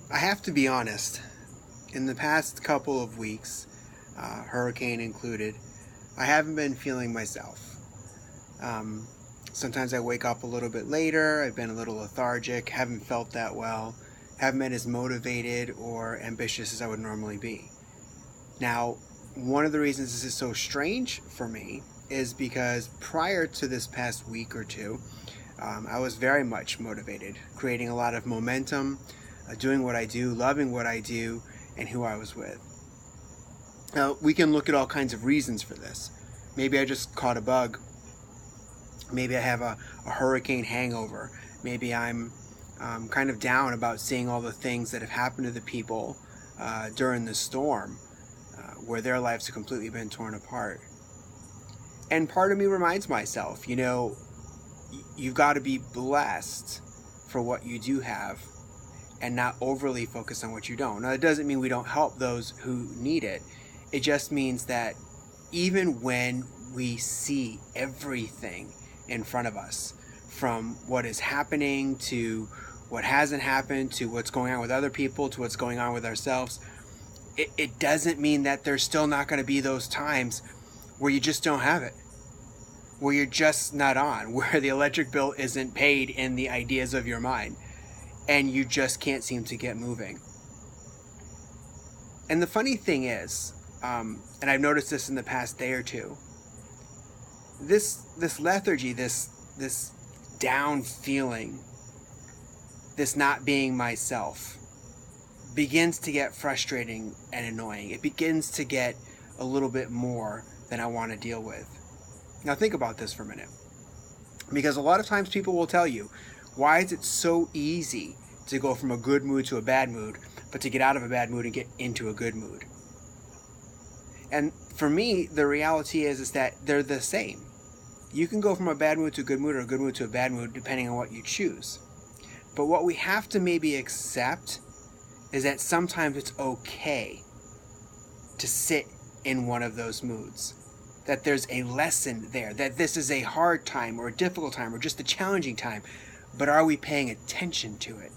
I have to be honest. In the past couple of weeks, hurricane included, I haven't been feeling myself. Um, Sometimes I wake up a little bit later, I've been a little lethargic, haven't felt that well, haven't been as motivated or ambitious as I would normally be. Now, one of the reasons this is so strange for me is because prior to this past week or two, I was very much motivated, creating a lot of momentum, doing what I do, loving what I do, and who I was with. Now, we can look at all kinds of reasons for this. Maybe I just caught a bug. Maybe I have a hurricane hangover. Maybe I'm kind of down about seeing all the things that have happened to the people during the storm, where their lives have completely been torn apart. And part of me reminds myself, you've got to be blessed for what you do have and not overly focus on what you don't. Now, that doesn't mean we don't help those who need it. It just means that even when we see everything in front of us, from what is happening to what hasn't happened to what's going on with other people to what's going on with ourselves, it doesn't mean that there's still not going to be those times where you just don't have it, where you're just not on, where the electric bill isn't paid in the ideas of your mind, and you just can't seem to get moving. And the funny thing is, and I've noticed this in the past day or two, this lethargy, this down feeling, this not being myself, begins to get frustrating and annoying. It begins to get a little bit more than I want to deal with. Now think about this for a minute. Because a lot of times people will tell you, why is it so easy to go from a good mood to a bad mood, but to get out of a bad mood and get into a good mood? And for me, the reality is that they're the same. You can go from a bad mood to a good mood or a good mood to a bad mood depending on what you choose. But what we have to maybe accept is that sometimes it's okay to sit in one of those moods. That there's a lesson there, that this is a hard time or a difficult time or just a challenging time. But are we paying attention to it?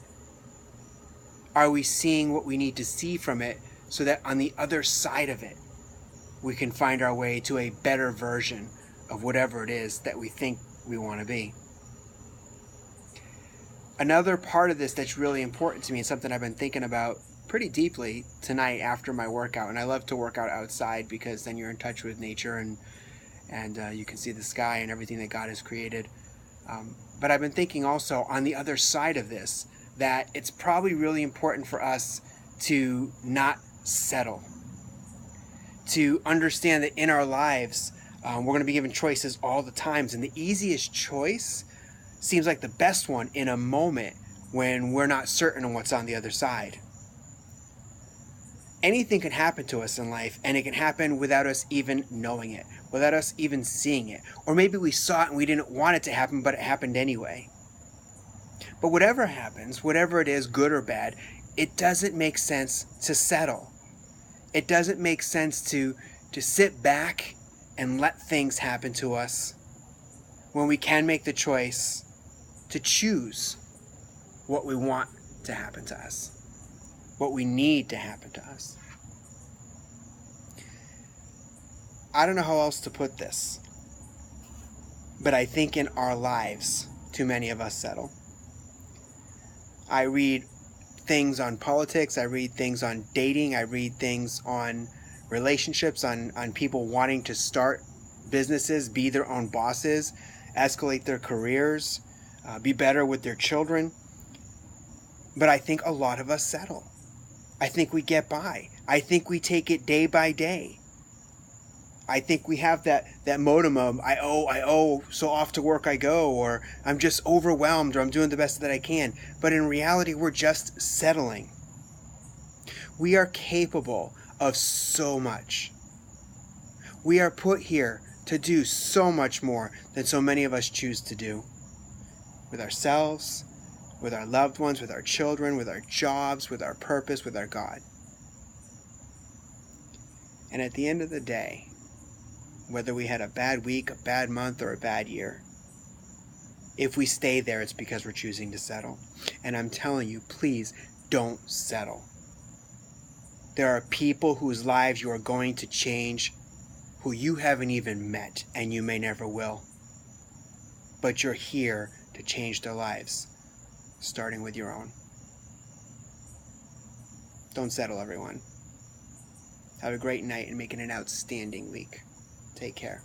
Are we seeing what we need to see from it so that on the other side of it, we can find our way to a better version of whatever it is that we think we want to be? Another part of this that's really important to me and something I've been thinking about pretty deeply tonight after my workout, and I love to work out outside because then you're in touch with nature and you can see the sky and everything that God has created. But I've been thinking also on the other side of this that it's probably really important for us to not settle, to understand that in our lives we're going to be given choices all the times, and the easiest choice seems like the best one in a moment when we're not certain on what's on the other side. Anything can happen to us in life, and it can happen without us even knowing it, without us even seeing it. Or maybe we saw it and we didn't want it to happen, but it happened anyway. But whatever happens, whatever it is, good or bad, it doesn't make sense to settle. It doesn't make sense to sit back and let things happen to us when we can make the choice to choose what we want to happen to us, what we need to happen to us. I don't know how else to put this, but I think in our lives, too many of us settle. I read things on politics, I read things on dating, I read things on relationships, on people wanting to start businesses, be their own bosses, escalate their careers, be better with their children. But I think a lot of us settle. I think we get by. I think we take it day by day. I think we have that modem of I owe, so off to work I go, or I'm just overwhelmed, or I'm doing the best that I can. But in reality, we're just settling. We are capable of so much. We are put here to do so much more than so many of us choose to do. With ourselves, with our loved ones, with our children, with our jobs, with our purpose, with our God. And at the end of the day, whether we had a bad week, a bad month, or a bad year, if we stay there, it's because we're choosing to settle. And I'm telling you, please Don't settle. There are people whose lives you are going to change who you haven't even met, and you may never will. But you're here to change their lives, starting with your own. Don't settle, everyone. Have a great night and make it an outstanding week. Take care.